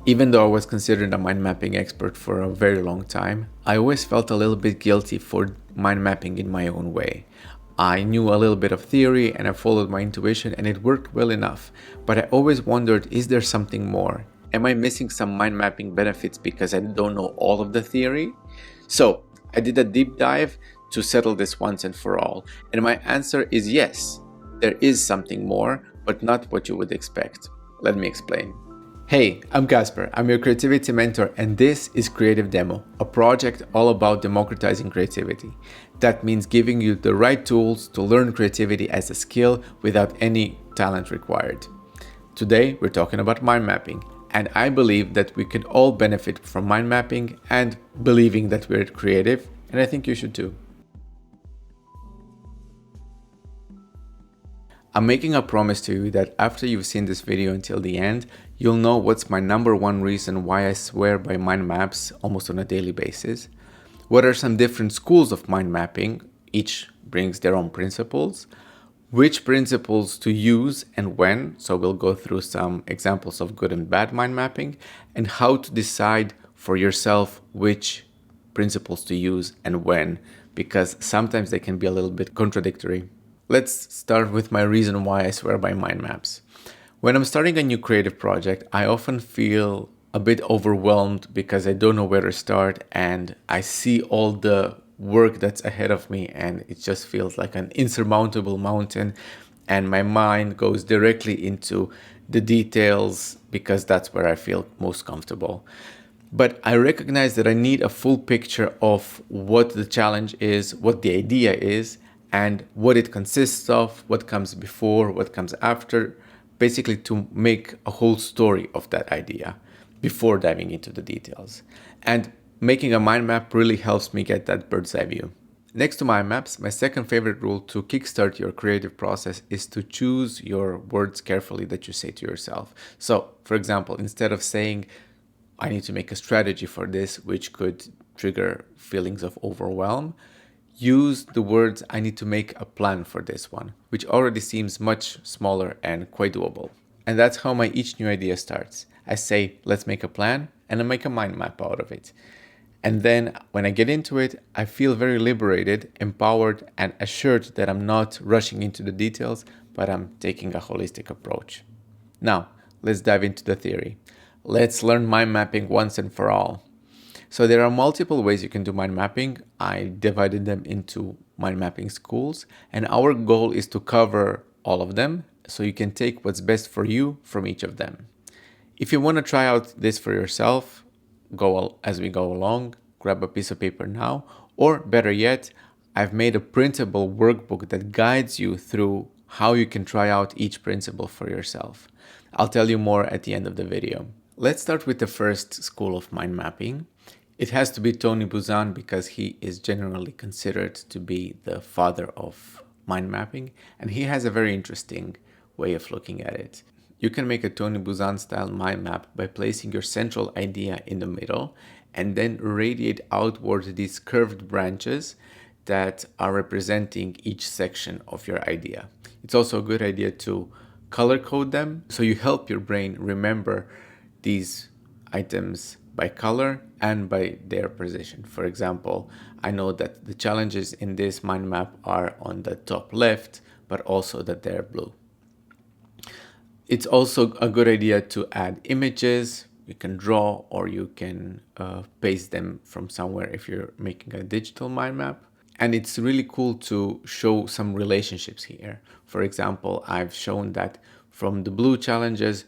Even though I was considered a mind mapping expert for a very long time, I always felt a little bit guilty for mind mapping in my own way. I knew a little bit of theory and I followed my intuition and it worked well enough, but I always wondered, is there something more? Am I missing some mind mapping benefits because I don't know all of the theory? So I did a deep dive to settle this once and for all, and my answer is yes, there is something more, but not what you would expect. Let me explain. Hey, I'm Casper, I'm your creativity mentor, and this is Creative Demo, a project all about democratizing creativity. That means giving you the right tools to learn creativity as a skill without any talent required. Today, we're talking about mind mapping, and I believe that we can all benefit from mind mapping and believing that we're creative, and I think you should too. I'm making a promise to you that after you've seen this video until the end, you'll know what's my number one reason why I swear by mind maps almost on a daily basis. What are some different schools of mind mapping? Each brings their own principles. Which principles to use and when, so we'll go through some examples of good and bad mind mapping, and how to decide for yourself which principles to use and when, because sometimes they can be a little bit contradictory. Let's start with my reason why I swear by mind maps. When I'm starting a new creative project, I often feel a bit overwhelmed because I don't know where to start and I see all the work that's ahead of me and it just feels like an insurmountable mountain, and my mind goes directly into the details because that's where I feel most comfortable. But I recognize that I need a full picture of what the challenge is, what the idea is, and what it consists of, what comes before, what comes after, basically to make a whole story of that idea before diving into the details. And making a mind map really helps me get that bird's eye view. Next to mind maps, my second favorite rule to kickstart your creative process is to choose your words carefully that you say to yourself. So, for example, instead of saying, I need to make a strategy for this, which could trigger feelings of overwhelm, use the words, I need to make a plan for this one, which already seems much smaller and quite doable. And that's how my each new idea starts. I say, let's make a plan, and I make a mind map out of it. And then when I get into it, I feel very liberated, empowered, and assured that I'm not rushing into the details, but I'm taking a holistic approach. Now, let's dive into the theory. Let's learn mind mapping once and for all. So there are multiple ways you can do mind mapping. I divided them into mind mapping schools, and our goal is to cover all of them so you can take what's best for you from each of them. If you want to try out this for yourself, go as we go along, grab a piece of paper now, or better yet, I've made a printable workbook that guides you through how you can try out each principle for yourself. I'll tell you more at the end of the video. Let's start with the first school of mind mapping. It has to be Tony Buzan because he is generally considered to be the father of mind mapping, and he has a very interesting way of looking at it. You can make a Tony Buzan style mind map by placing your central idea in the middle and then radiate outward these curved branches that are representing each section of your idea. It's also a good idea to color code them so you help your brain remember these items by color and by their position. For example, I know that the challenges in this mind map are on the top left, but also that they're blue. It's also a good idea to add images. You can draw or you can paste them from somewhere if you're making a digital mind map. And it's really cool to show some relationships here. For example, I've shown that from the blue challenges,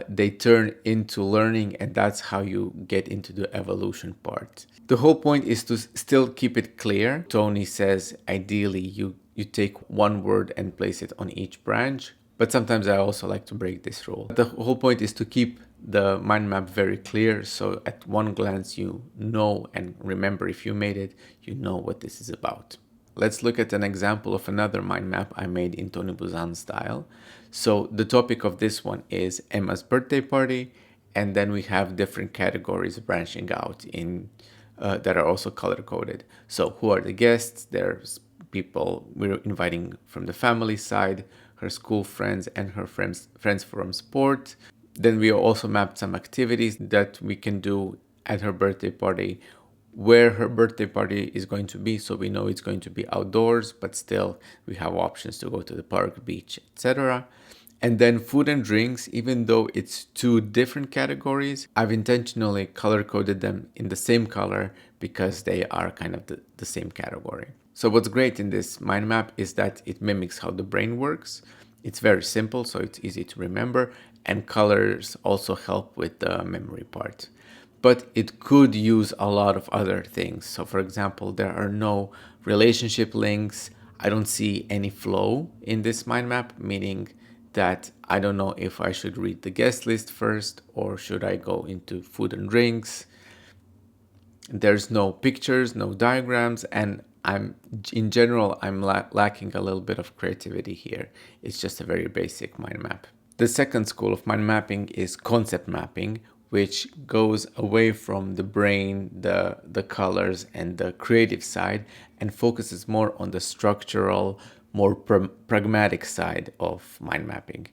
they turn into learning, and that's how you get into the evolution part. The whole point is to still keep it clear. Tony says ideally you take one word and place it on each branch, but sometimes I also like to break this rule. The whole point is to keep the mind map very clear, so at one glance you know and remember, if you made it, you know what this is about. Let's look at an example of another mind map I made in Tony Buzan style. So the topic of this one is Emma's birthday party, and then we have different categories branching out in that are also color coded. So who are the guests? There's people we're inviting from the family side, her school friends and her friends from sport. Then we also mapped some activities that we can do at her birthday party, where her birthday party is going to be. So we know it's going to be outdoors, but still we have options to go to the park, beach, etc. And then food and drinks, even though it's two different categories, I've intentionally color coded them in the same color because they are kind of the same category. So what's great in this mind map is that it mimics how the brain works. It's very simple, so it's easy to remember, and colors also help with the memory part. But it could use a lot of other things. So for example, there are no relationship links. I don't see any flow in this mind map, meaning that I don't know if I should read the guest list first or should I go into food and drinks. There's no pictures, no diagrams, and in general, I'm lacking a little bit of creativity here. It's just a very basic mind map. The second school of mind mapping is concept mapping, which goes away from the brain, the colors, and the creative side, and focuses more on the structural, more pragmatic side of mind mapping.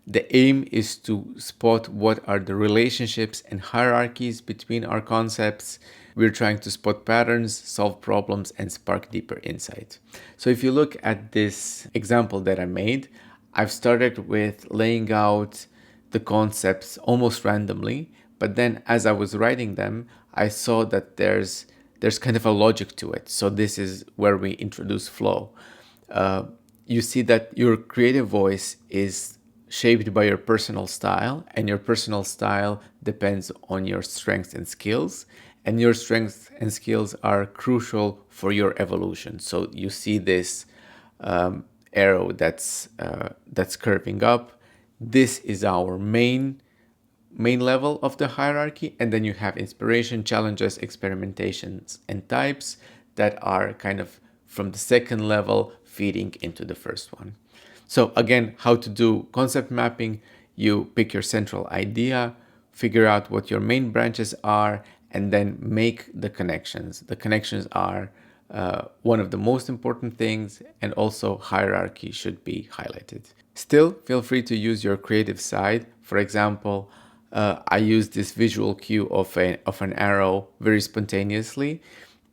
The aim is to spot what are the relationships and hierarchies between our concepts. We're trying to spot patterns, solve problems, and spark deeper insight. So if you look at this example that I made, I've started with laying out the concepts almost randomly, but then as I was writing them, I saw that there's kind of a logic to it. So this is where we introduce flow. You see that your creative voice is shaped by your personal style, and your personal style depends on your strengths and skills, and your strengths and skills are crucial for your evolution. So you see this arrow that's curving up. This is our main level of the hierarchy, and then you have inspiration, challenges, experimentations, and types that are kind of from the second level feeding into the first one. So again, how to do concept mapping: you pick your central idea, figure out what your main branches are, and then make the connections. The connections are one of the most important things, and also hierarchy should be highlighted. Still, feel free to use your creative side. For example, I use this visual cue of an arrow very spontaneously,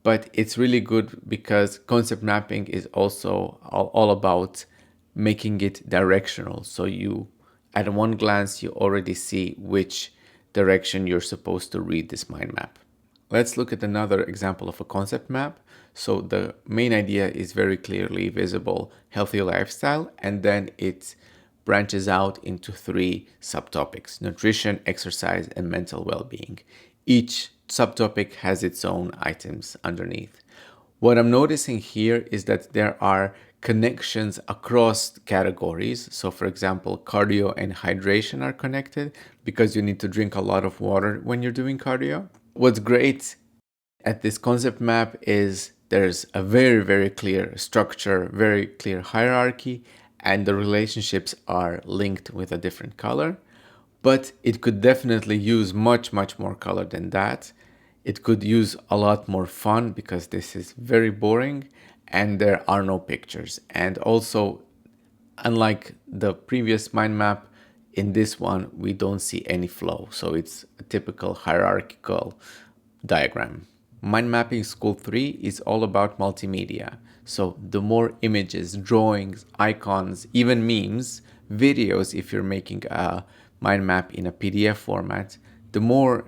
but it's really good because concept mapping is also all about making it directional. So you, at one glance, you already see which direction you're supposed to read this mind map. Let's look at another example of a concept map. So the main idea is very clearly visible: healthy lifestyle, and then it branches out into three subtopics: nutrition, exercise, and mental well-being. Each subtopic has its own items underneath. What I'm noticing here is that there are connections across categories. So for example, cardio and hydration are connected because you need to drink a lot of water when you're doing cardio. What's great at this concept map is there's a very, very clear structure, very clear hierarchy, and the relationships are linked with a different color. But it could definitely use much, much more color than that. It could use a lot more fun because this is very boring and there are no pictures. And also, unlike the previous mind map, in this one, we don't see any flow. So it's a typical hierarchical diagram. Mind mapping school 3 is all about multimedia. So the more images, drawings, icons, even memes, videos, if you're making a mind map in a PDF format, the more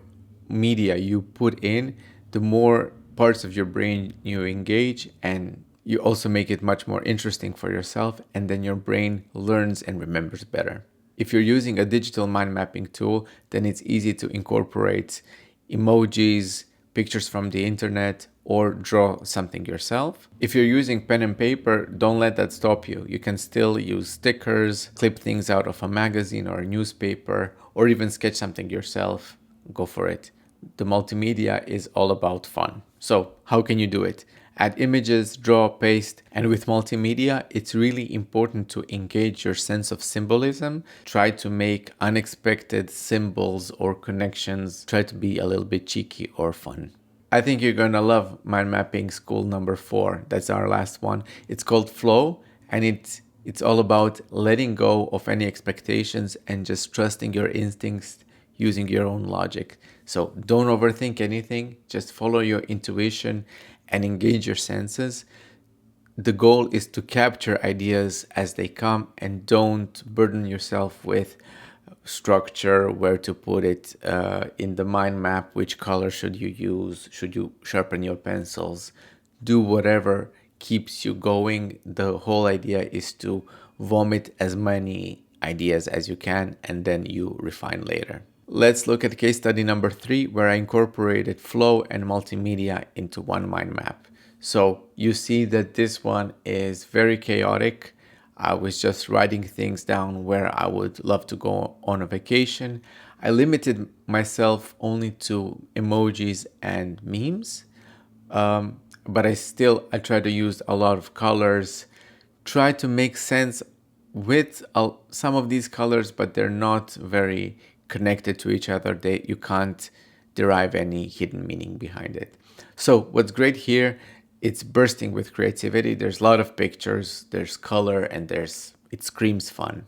media you put in, the more parts of your brain you engage, and you also make it much more interesting for yourself, and then your brain learns and remembers better. If you're using a digital mind mapping tool, then it's easy to incorporate emojis, pictures from the internet, or draw something yourself. If you're using pen and paper, don't let that stop you. You can still use stickers, clip things out of a magazine or a newspaper, or even sketch something yourself. Go for it. The multimedia is all about fun. So how can you do it? Add images, draw, paste, and with multimedia, it's really important to engage your sense of symbolism. Try to make unexpected symbols or connections. Try to be a little bit cheeky or fun. I think you're gonna love mind mapping school number 4. That's our last one. It's called Flow, and it It's all about letting go of any expectations and just trusting your instincts using your own logic. So don't overthink anything, just follow your intuition and engage your senses. The goal is to capture ideas as they come and don't burden yourself with structure, where to put it in the mind map, which color should you use, should you sharpen your pencils, do whatever keeps you going. The whole idea is to vomit as many ideas as you can and then you refine later. Let's look at case study number 3, where I incorporated flow and multimedia into one mind map. So you see that this one is very chaotic. I was just writing things down where I would love to go on a vacation. I limited myself only to emojis and memes, but I try to use a lot of colors, try to make sense with some of these colors, but they're not very connected to each other. You can't derive any hidden meaning behind it. So what's great here, it's bursting with creativity. There's a lot of pictures, there's color, and it screams fun.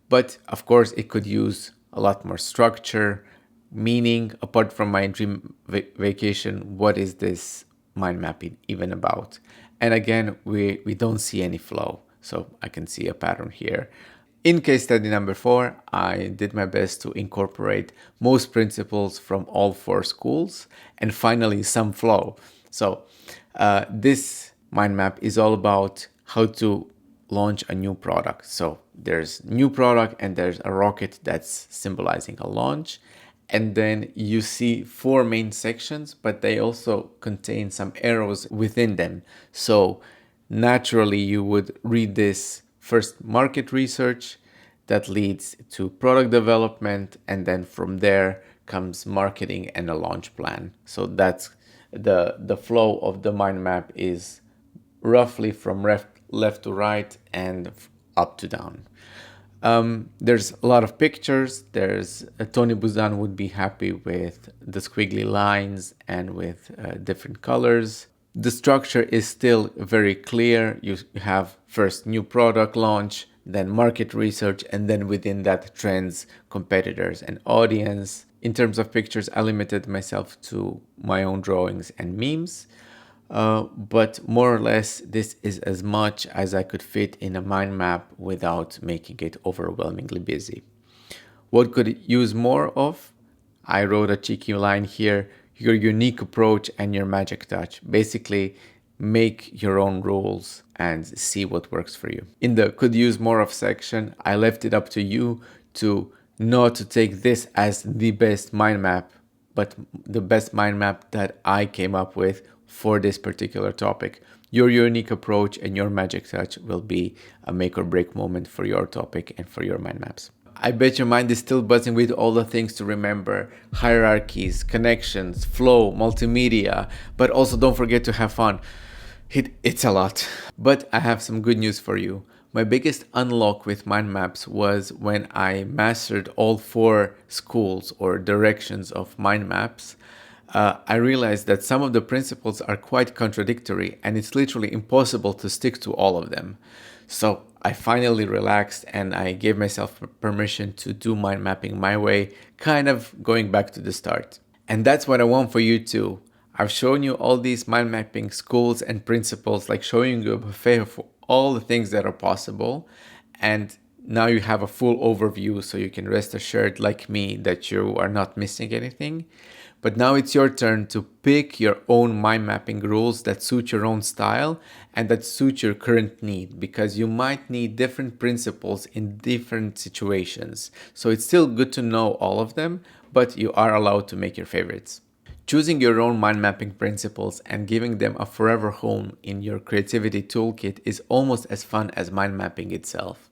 But of course, it could use a lot more structure, meaning. Apart from my dream vacation, what is this mind mapping even about? And again, we don't see any flow. So I can see a pattern here. In case study number 4, I did my best to incorporate most principles from all 4 schools and finally some flow. So this mind map is all about how to launch a new product. So there's new product and there's a rocket that's symbolizing a launch. And then you see 4 main sections, but they also contain some arrows within them. So naturally you would read this first market research that leads to product development, and then from there comes marketing and a launch plan. So that's the flow of the mind map is roughly from left to right and up to down. There's a lot of pictures. Tony Buzan would be happy with the squiggly lines and with different colors. The structure is still very clear. You have first new product launch, then market research, and then within that trends, competitors, and audience. In terms of pictures, I limited myself to my own drawings and memes. But more or less, this is as much as I could fit in a mind map without making it overwhelmingly busy. What could it use more of? I wrote a cheeky line here: your unique approach and your magic touch. Basically, make your own rules and see what works for you. In the could use more of section, I left it up to you to not to take this as the best mind map, but the best mind map that I came up with for this particular topic. Your unique approach and your magic touch will be a make or break moment for your topic and for your mind maps. I bet your mind is still buzzing with all the things to remember: hierarchies, connections, flow, multimedia, but also don't forget to have fun. It's a lot. But I have some good news for you. My biggest unlock with mind maps was when I mastered all 4 schools or directions of mind maps. I realized that some of the principles are quite contradictory and it's literally impossible to stick to all of them. So I finally relaxed and I gave myself permission to do mind mapping my way, kind of going back to the start. And that's what I want for you too. I've shown you all these mind mapping schools and principles, like showing you a buffet of all the things that are possible. And now you have a full overview, so you can rest assured, like me, that you are not missing anything. But now it's your turn to pick your own mind mapping rules that suit your own style and that suit your current need, because you might need different principles in different situations. So it's still good to know all of them, but you are allowed to make your favorites. Choosing your own mind mapping principles and giving them a forever home in your creativity toolkit is almost as fun as mind mapping itself.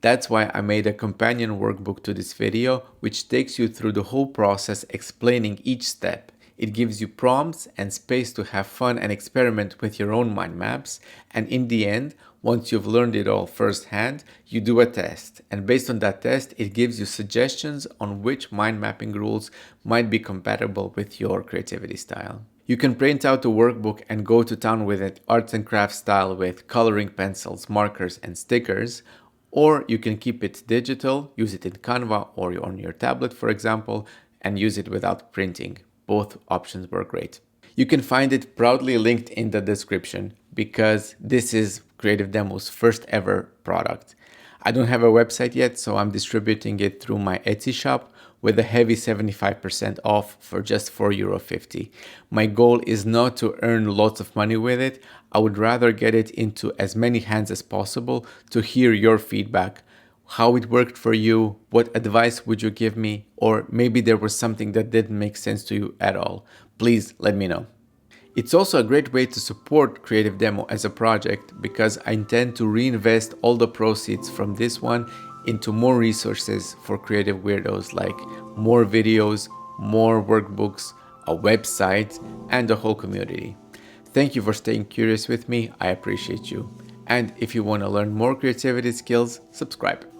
That's why I made a companion workbook to this video, which takes you through the whole process, explaining each step. It gives you prompts and space to have fun and experiment with your own mind maps. And in the end, once you've learned it all firsthand, you do a test. And based on that test, it gives you suggestions on which mind mapping rules might be compatible with your creativity style. You can print out a workbook and go to town with it arts and crafts style with coloring pencils, markers, and stickers, or you can keep it digital, use it in Canva or on your tablet, for example, and use it without printing. Both options work great. You can find it proudly linked in the description because this is Creative Demo's first ever product. I don't have a website yet, so I'm distributing it through my Etsy shop with a heavy 75% off for just €4.50. My goal is not to earn lots of money with it. I would rather get it into as many hands as possible to hear your feedback. How it worked for you, what advice would you give me, or maybe there was something that didn't make sense to you at all. Please let me know. It's also a great way to support Creative Demo as a project because I intend to reinvest all the proceeds from this one into more resources for Creative Weirdos, like more videos, more workbooks, a website, and a whole community. Thank you for staying curious with me. I appreciate you. And if you want to learn more creativity skills, subscribe.